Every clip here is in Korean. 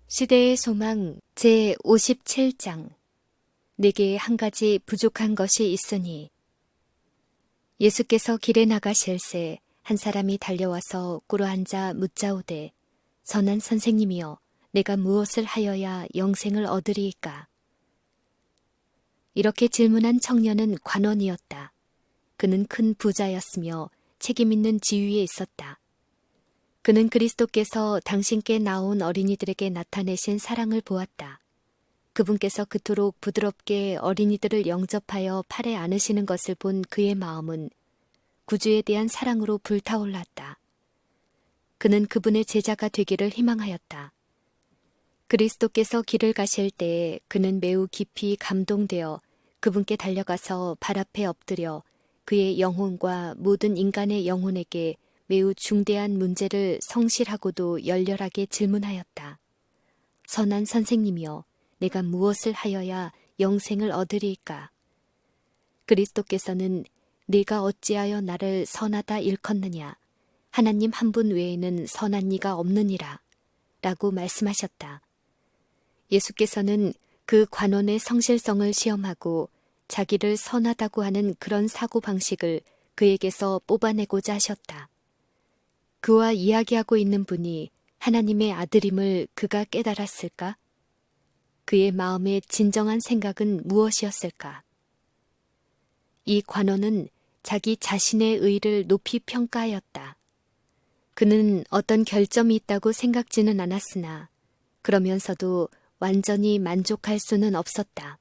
시대의 소망 제57장 내게 한 가지 부족한 것이 있으니. 예수께서 길에 나가실새 한 사람이 달려와서 꿇어앉아 묻자오되 선한 선생님이여 내가 무엇을 하여야 영생을 얻으리이까. 이렇게 질문한 청년은 관원이었다. 그는 큰 부자였으며 책임있는 지위에 있었다. 그는 그리스도께서 당신께 나온 어린이들에게 나타내신 사랑을 보았다. 그분께서 그토록 부드럽게 어린이들을 영접하여 팔에 안으시는 것을 본 그의 마음은 구주에 대한 사랑으로 불타올랐다. 그는 그분의 제자가 되기를 희망하였다. 그리스도께서 길을 가실 때에 그는 매우 깊이 감동되어 그분께 달려가서 발 앞에 엎드려 그의 영혼과 모든 인간의 영혼에게 매우 중대한 문제를 성실하고도 열렬하게 질문하였다. 선한 선생님이여, 내가 무엇을 하여야 영생을 얻으리이까? 그리스도께서는 네가 어찌하여 나를 선하다 일컫느냐? 하나님 한 분 외에는 선한 이가 없느니라. 라고 말씀하셨다. 예수께서는 그 관원의 성실성을 시험하고 자기를 선하다고 하는 그런 사고방식을 그에게서 뽑아내고자 하셨다. 그와 이야기하고 있는 분이 하나님의 아들임을 그가 깨달았을까? 그의 마음의 진정한 생각은 무엇이었을까? 이 관원은 자기 자신의 의를 높이 평가하였다. 그는 어떤 결점이 있다고 생각지는 않았으나 그러면서도 완전히 만족할 수는 없었다.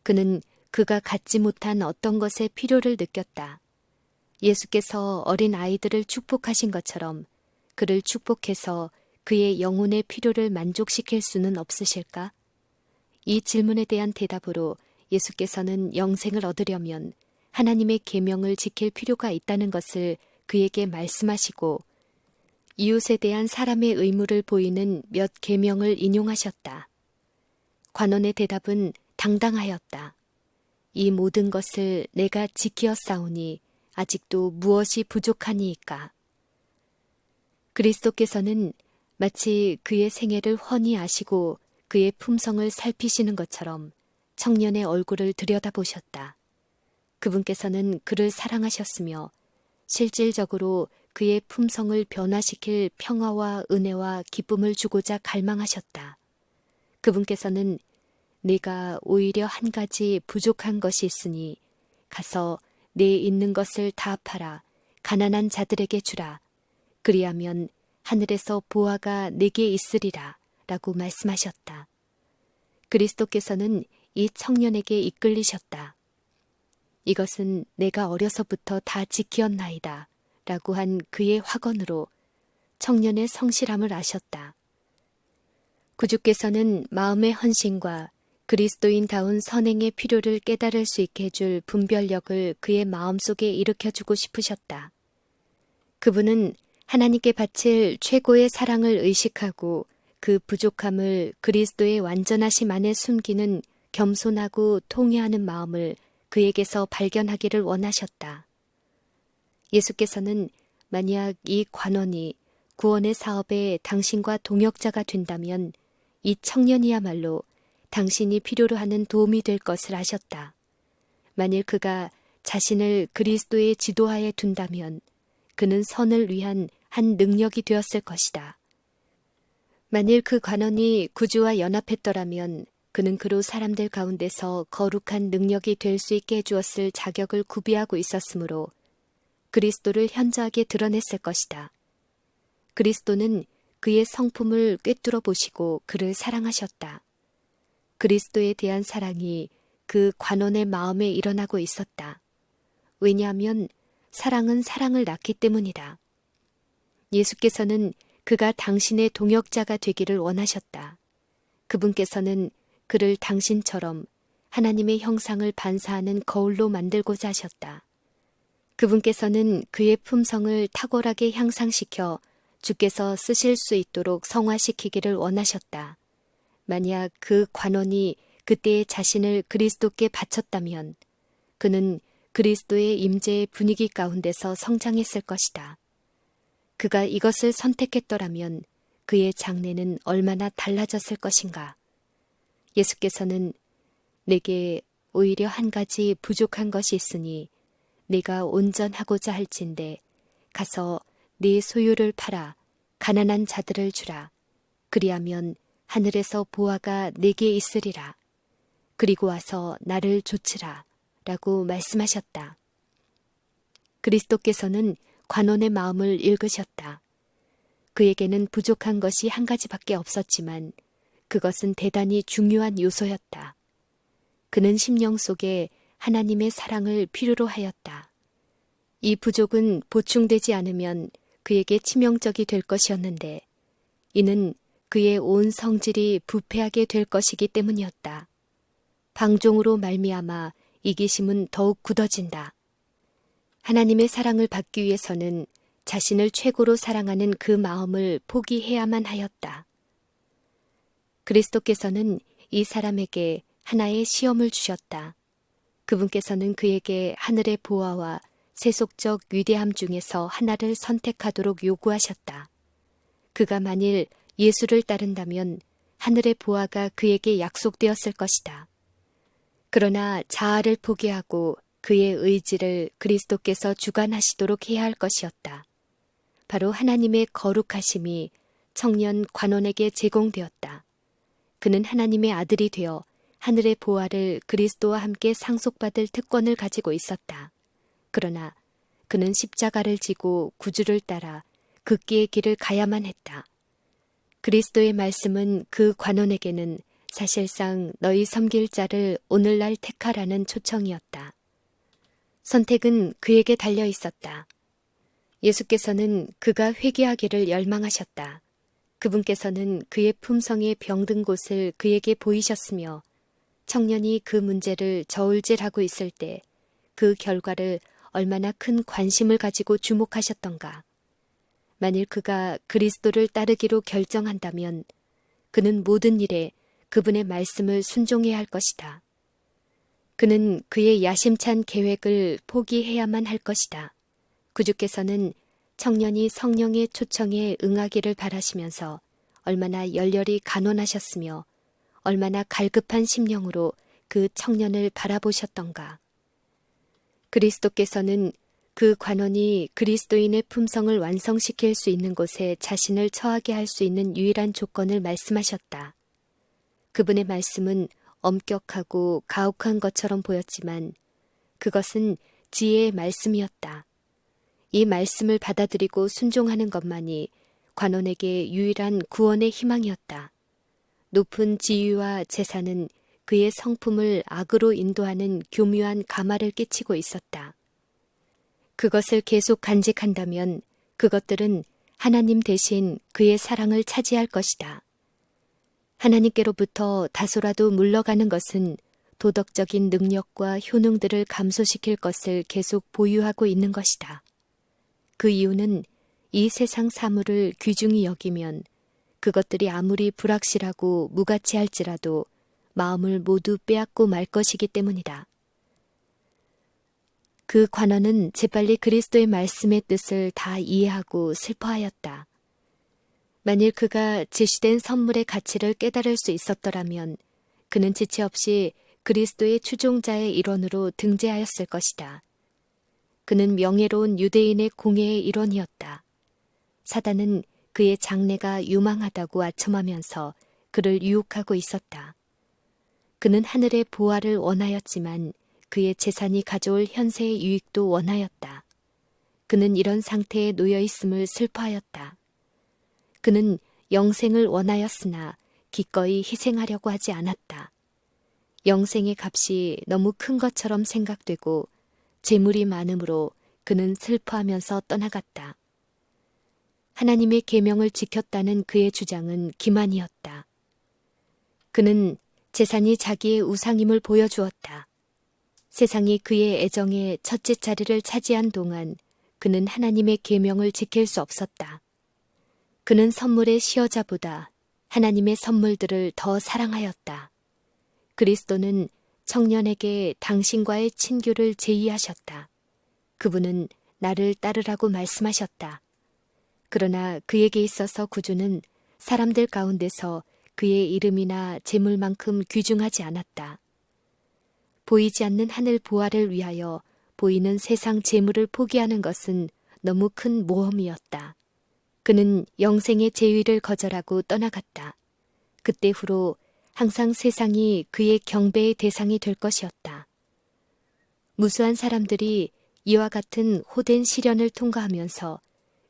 그는 그가 갖지 못한 어떤 것의 필요를 느꼈다. 예수께서 어린 아이들을 축복하신 것처럼 그를 축복해서 그의 영혼의 필요를 만족시킬 수는 없으실까? 이 질문에 대한 대답으로 예수께서는 영생을 얻으려면 하나님의 계명을 지킬 필요가 있다는 것을 그에게 말씀하시고 이웃에 대한 사람의 의무를 보이는 몇 계명을 인용하셨다. 관원의 대답은 당당하였다. 이 모든 것을 내가 지키었사오니 아직도 무엇이 부족하니이까. 그리스도께서는 마치 그의 생애를 훤히 아시고 그의 품성을 살피시는 것처럼 청년의 얼굴을 들여다보셨다. 그분께서는 그를 사랑하셨으며 실질적으로 그의 품성을 변화시킬 평화와 은혜와 기쁨을 주고자 갈망하셨다. 그분께서는 네가 오히려 한 가지 부족한 것이 있으니 가서 네 있는 것을 다 팔아 가난한 자들에게 주라. 그리하면 하늘에서 보화가 네게 있으리라 라고 말씀하셨다. 그리스도께서는 이 청년에게 이끌리셨다. 이것은 내가 어려서부터 다 지키었나이다 라고 한 그의 확언으로 청년의 성실함을 아셨다. 구주께서는 마음의 헌신과 그리스도인다운 선행의 필요를 깨달을 수 있게 해줄 분별력을 그의 마음속에 일으켜주고 싶으셨다. 그분은 하나님께 바칠 최고의 사랑을 의식하고 그 부족함을 그리스도의 완전하심 안에 숨기는 겸손하고 통회하는 마음을 그에게서 발견하기를 원하셨다. 예수께서는 만약 이 관원이 구원의 사업에 당신과 동역자가 된다면 이 청년이야말로 당신이 필요로 하는 도움이 될 것을 아셨다. 만일 그가 자신을 그리스도의 지도하에 둔다면 그는 선을 위한 한 능력이 되었을 것이다. 만일 그 관원이 구주와 연합했더라면 그는 그로 사람들 가운데서 거룩한 능력이 될 수 있게 해주었을 자격을 구비하고 있었으므로 그리스도를 현저하게 드러냈을 것이다. 그리스도는 그의 성품을 꿰뚫어 보시고 그를 사랑하셨다. 그리스도에 대한 사랑이 그 관원의 마음에 일어나고 있었다. 왜냐하면 사랑은 사랑을 낳기 때문이다. 예수께서는 그가 당신의 동역자가 되기를 원하셨다. 그분께서는 그를 당신처럼 하나님의 형상을 반사하는 거울로 만들고자 하셨다. 그분께서는 그의 품성을 탁월하게 향상시켜 주께서 쓰실 수 있도록 성화시키기를 원하셨다. 만약 그 관원이 그때의 자신을 그리스도께 바쳤다면 그는 그리스도의 임재의 분위기 가운데서 성장했을 것이다. 그가 이것을 선택했더라면 그의 장래는 얼마나 달라졌을 것인가. 예수께서는 내게 오히려 한 가지 부족한 것이 있으니 네가 온전하고자 할진대 가서 네 소유를 팔아 가난한 자들을 주라. 그리하면 하늘에서 보화가 네게 있으리라. 그리고 와서 나를 좇으라. 라고 말씀하셨다. 그리스도께서는 관원의 마음을 읽으셨다. 그에게는 부족한 것이 한 가지밖에 없었지만 그것은 대단히 중요한 요소였다. 그는 심령 속에 하나님의 사랑을 필요로 하였다. 이 부족은 보충되지 않으면 그에게 치명적이 될 것이었는데 이는 그의 온 성질이 부패하게 될 것이기 때문이었다. 방종으로 말미암아 이기심은 더욱 굳어진다. 하나님의 사랑을 받기 위해서는 자신을 최고로 사랑하는 그 마음을 포기해야만 하였다. 그리스도께서는 이 사람에게 하나의 시험을 주셨다. 그분께서는 그에게 하늘의 보화와 세속적 위대함 중에서 하나를 선택하도록 요구하셨다. 그가 만일 예수를 따른다면 하늘의 보화가 그에게 약속되었을 것이다. 그러나 자아를 포기하고 그의 의지를 그리스도께서 주관하시도록 해야 할 것이었다. 바로 하나님의 거룩하심이 청년 관원에게 제공되었다. 그는 하나님의 아들이 되어 하늘의 보화를 그리스도와 함께 상속받을 특권을 가지고 있었다. 그러나 그는 십자가를 지고 구주를 따라 극기의 길을 가야만 했다. 그리스도의 말씀은 그 관원에게는 사실상 너희 섬길 자를 오늘날 택하라는 초청이었다. 선택은 그에게 달려 있었다. 예수께서는 그가 회개하기를 열망하셨다. 그분께서는 그의 품성에 병든 곳을 그에게 보이셨으며 청년이 그 문제를 저울질하고 있을 때 그 결과를 얼마나 큰 관심을 가지고 주목하셨던가. 만일 그가 그리스도를 따르기로 결정한다면 그는 모든 일에 그분의 말씀을 순종해야 할 것이다. 그는 그의 야심찬 계획을 포기해야만 할 것이다. 구주께서는 청년이 성령의 초청에 응하기를 바라시면서 얼마나 열렬히 간원하셨으며 얼마나 갈급한 심령으로 그 청년을 바라보셨던가. 그리스도께서는 그 관원이 그리스도인의 품성을 완성시킬 수 있는 곳에 자신을 처하게 할 수 있는 유일한 조건을 말씀하셨다. 그분의 말씀은 엄격하고 가혹한 것처럼 보였지만 그것은 지혜의 말씀이었다. 이 말씀을 받아들이고 순종하는 것만이 관원에게 유일한 구원의 희망이었다. 높은 지위와 재산은 그의 성품을 악으로 인도하는 교묘한 가마를 끼치고 있었다. 그것을 계속 간직한다면 그것들은 하나님 대신 그의 사랑을 차지할 것이다. 하나님께로부터 다소라도 물러가는 것은 도덕적인 능력과 효능들을 감소시킬 것을 계속 보유하고 있는 것이다. 그 이유는 이 세상 사물을 귀중히 여기면 그것들이 아무리 불확실하고 무가치할지라도 마음을 모두 빼앗고 말 것이기 때문이다. 그 관원은 재빨리 그리스도의 말씀의 뜻을 다 이해하고 슬퍼하였다. 만일 그가 제시된 선물의 가치를 깨달을 수 있었더라면 그는 지체 없이 그리스도의 추종자의 일원으로 등재하였을 것이다. 그는 명예로운 유대인의 공예의 일원이었다. 사단은 그의 장래가 유망하다고 아첨하면서 그를 유혹하고 있었다. 그는 하늘의 보화를 원하였지만 그의 재산이 가져올 현세의 유익도 원하였다. 그는 이런 상태에 놓여 있음을 슬퍼하였다. 그는 영생을 원하였으나 기꺼이 희생하려고 하지 않았다. 영생의 값이 너무 큰 것처럼 생각되고 재물이 많음으로 그는 슬퍼하면서 떠나갔다. 하나님의 계명을 지켰다는 그의 주장은 기만이었다. 그는 재산이 자기의 우상임을 보여주었다. 세상이 그의 애정의 첫째 자리를 차지한 동안 그는 하나님의 계명을 지킬 수 없었다. 그는 선물의 시여자보다 하나님의 선물들을 더 사랑하였다. 그리스도는 청년에게 당신과의 친교를 제의하셨다. 그분은 나를 따르라고 말씀하셨다. 그러나 그에게 있어서 구주는 사람들 가운데서 그의 이름이나 재물만큼 귀중하지 않았다. 보이지 않는 하늘 보화를 위하여 보이는 세상 재물을 포기하는 것은 너무 큰 모험이었다. 그는 영생의 제위를 거절하고 떠나갔다. 그때 후로 항상 세상이 그의 경배의 대상이 될 것이었다. 무수한 사람들이 이와 같은 호된 시련을 통과하면서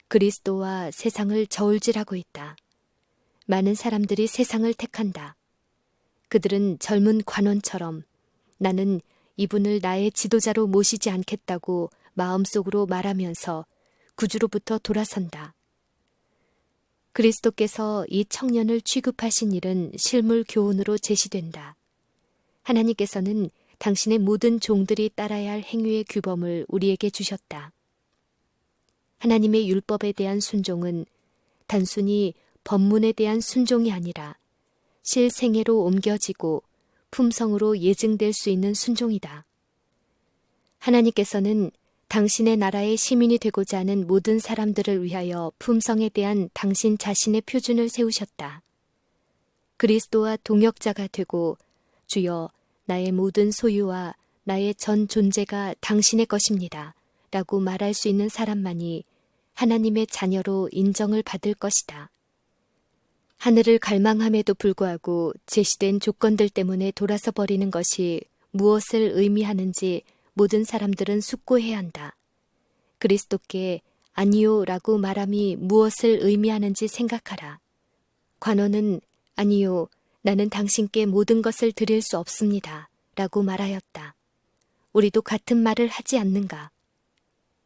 그리스도와 세상을 저울질하고 있다. 많은 사람들이 세상을 택한다. 그들은 젊은 관원처럼 나는 이분을 나의 지도자로 모시지 않겠다고 마음속으로 말하면서 구주로부터 돌아선다. 그리스도께서 이 청년을 취급하신 일은 실물 교훈으로 제시된다. 하나님께서는 당신의 모든 종들이 따라야 할 행위의 규범을 우리에게 주셨다. 하나님의 율법에 대한 순종은 단순히 법문에 대한 순종이 아니라 실생애로 옮겨지고 품성으로 예증될 수 있는 순종이다. 하나님께서는 당신의 나라의 시민이 되고자 하는 모든 사람들을 위하여 품성에 대한 당신 자신의 표준을 세우셨다. 그리스도와 동역자가 되고 주여 나의 모든 소유와 나의 전 존재가 당신의 것입니다. 라고 말할 수 있는 사람만이 하나님의 자녀로 인정을 받을 것이다. 하늘을 갈망함에도 불구하고 제시된 조건들 때문에 돌아서 버리는 것이 무엇을 의미하는지 모든 사람들은 숙고해야 한다. 그리스도께 아니요 라고 말함이 무엇을 의미하는지 생각하라. 관원은 아니요, 나는 당신께 모든 것을 드릴 수 없습니다. 라고 말하였다. 우리도 같은 말을 하지 않는가?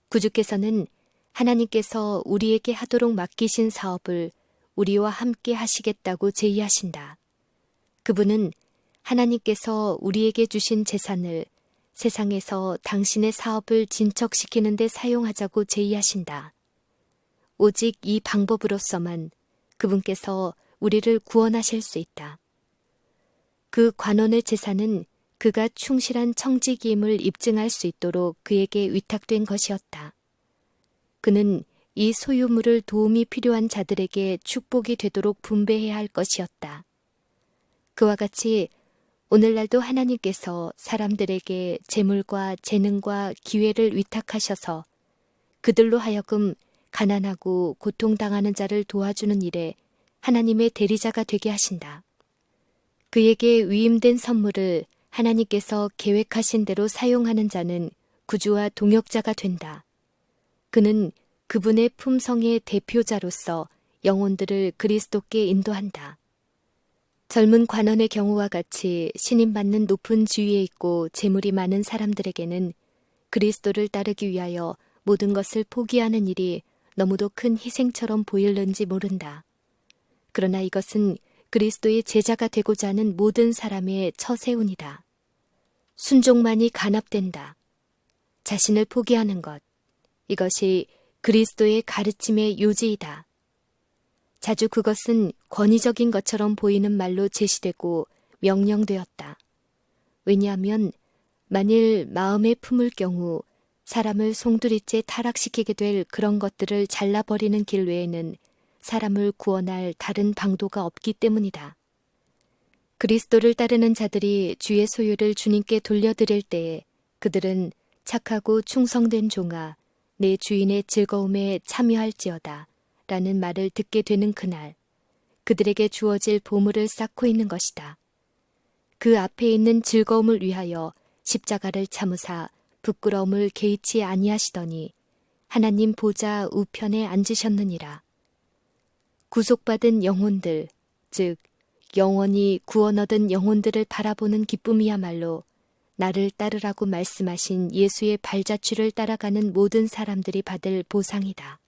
구주께서는 하나님께서 우리에게 하도록 맡기신 사업을 우리와 함께 하시겠다고 제의하신다. 그분은 하나님께서 우리에게 주신 재산을 세상에서 당신의 사업을 진척시키는 데 사용하자고 제의하신다. 오직 이 방법으로서만 그분께서 우리를 구원하실 수 있다. 그 관원의 재산은 그가 충실한 청지기임을 입증할 수 있도록 그에게 위탁된 것이었다. 그는 이 소유물을 도움이 필요한 자들에게 축복이 되도록 분배해야 할 것이었다. 그와 같이 오늘날도 하나님께서 사람들에게 재물과 재능과 기회를 위탁하셔서 그들로 하여금 가난하고 고통당하는 자를 도와주는 일에 하나님의 대리자가 되게 하신다. 그에게 위임된 선물을 하나님께서 계획하신 대로 사용하는 자는 구주와 동역자가 된다. 그는 그분의 품성의 대표자로서 영혼들을 그리스도께 인도한다. 젊은 관원의 경우와 같이 신임받는 높은 지위에 있고 재물이 많은 사람들에게는 그리스도를 따르기 위하여 모든 것을 포기하는 일이 너무도 큰 희생처럼 보일는지 모른다. 그러나 이것은 그리스도의 제자가 되고자 하는 모든 사람의 처세운이다. 순종만이 간합된다. 자신을 포기하는 것, 이것이 그리스도의 가르침의 요지이다. 자주 그것은 권위적인 것처럼 보이는 말로 제시되고 명령되었다. 왜냐하면 만일 마음에 품을 경우 사람을 송두리째 타락시키게 될 그런 것들을 잘라버리는 길 외에는 사람을 구원할 다른 방도가 없기 때문이다. 그리스도를 따르는 자들이 주의 소유를 주님께 돌려드릴 때에 그들은 착하고 충성된 종아, 내 주인의 즐거움에 참여할지어다 라는 말을 듣게 되는 그날, 그들에게 주어질 보물을 쌓고 있는 것이다. 그 앞에 있는 즐거움을 위하여 십자가를 참으사 부끄러움을 개의치 아니하시더니 하나님 보좌 우편에 앉으셨느니라. 구속받은 영혼들, 즉 영원히 구원 얻은 영혼들을 바라보는 기쁨이야말로 나를 따르라고 말씀하신 예수의 발자취를 따라가는 모든 사람들이 받을 보상이다.